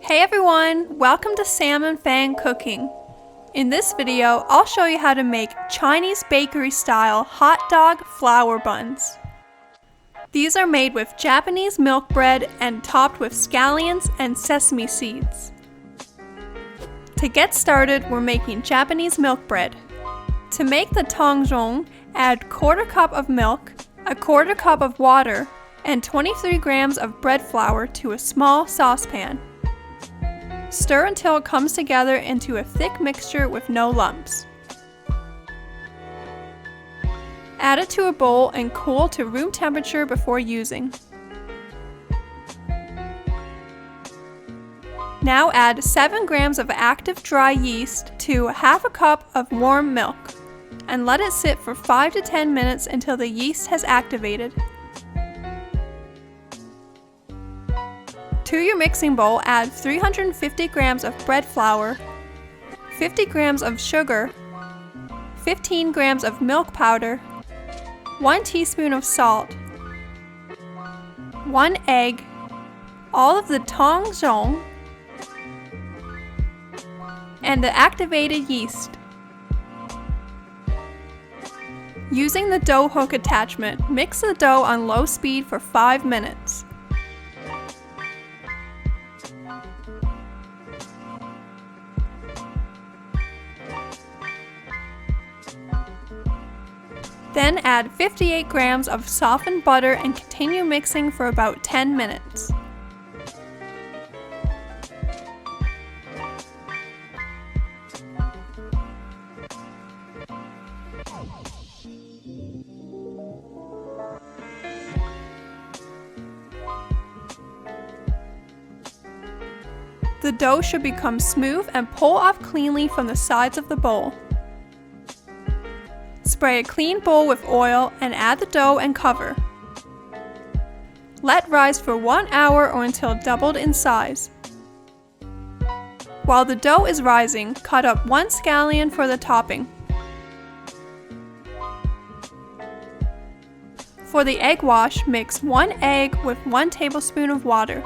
Hey everyone, welcome to Sam and Feng Cooking. In this video, I'll show you how to make Chinese bakery style hot dog flour buns. These are made with Japanese milk bread and topped with scallions and sesame seeds. To get started, we're making Japanese milk bread. To make the Tongzhong, add 1/4 cup of milk, 1/4 cup of water, and 23 grams of bread flour to a small saucepan. Stir until it comes together into a thick mixture with no lumps. Add it to a bowl and cool to room temperature before using. Now add 7 grams of active dry yeast to 1/2 cup of warm milk and let it sit for 5 to 10 minutes until the yeast has activated. To your mixing bowl, add 350 grams of bread flour, 50 grams of sugar, 15 grams of milk powder, 1 teaspoon of salt, 1 egg, all of the Tongzhong, and the activated yeast. Using the dough hook attachment, mix the dough on low speed for 5 minutes. Then add 58 grams of softened butter and continue mixing for about 10 minutes. The dough should become smooth and pull off cleanly from the sides of the bowl. Spray a clean bowl with oil and add the dough and cover. Let rise for 1 hour or until doubled in size. While the dough is rising, cut up 1 scallion for the topping. For the egg wash, mix 1 egg with 1 tablespoon of water.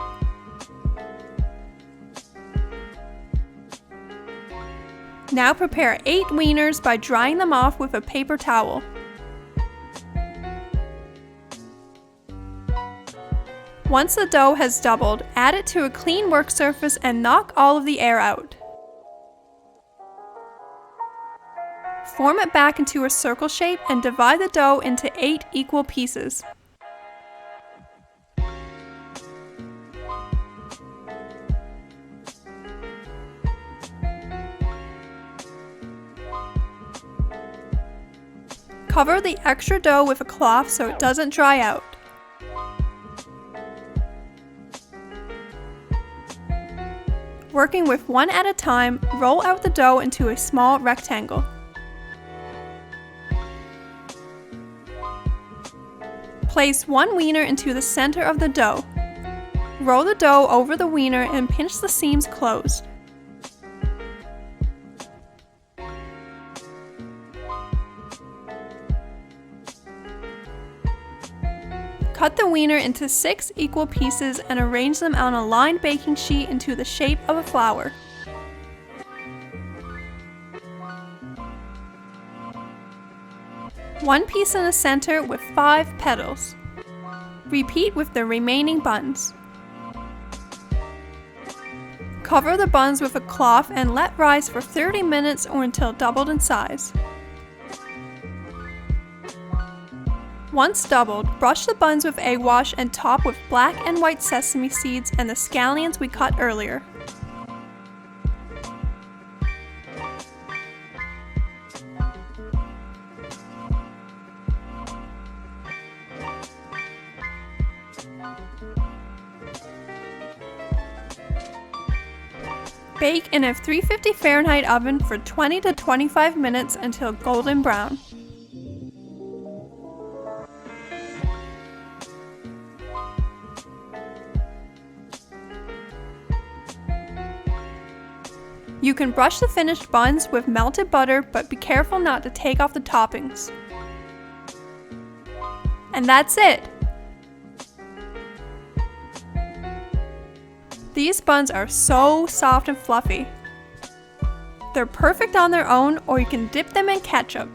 Now prepare 8 wieners by drying them off with a paper towel. Once the dough has doubled, add it to a clean work surface and knock all of the air out. Form it back into a circle shape and divide the dough into 8 equal pieces. Cover the extra dough with a cloth so it doesn't dry out. Working with one at a time, roll out the dough into a small rectangle. Place 1 wiener into the center of the dough. Roll the dough over the wiener and pinch the seams closed. Cut the wiener into 6 equal pieces and arrange them on a lined baking sheet into the shape of a flower. One piece in the center with 5 petals. Repeat with the remaining buns. Cover the buns with a cloth and let rise for 30 minutes or until doubled in size. Once doubled, brush the buns with egg wash and top with black and white sesame seeds and the scallions we cut earlier. Bake in a 350 Fahrenheit oven for 20 to 25 minutes until golden brown. You can brush the finished buns with melted butter, but be careful not to take off the toppings. And that's it! These buns are so soft and fluffy. They're perfect on their own, or you can dip them in ketchup.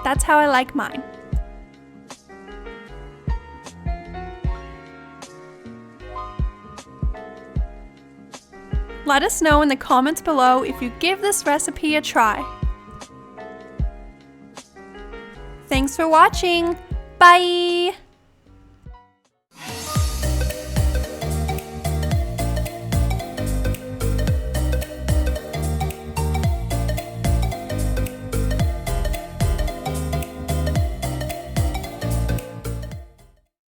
That's how I like mine. Let us know in the comments below if you give this recipe a try. Thanks for watching. Bye!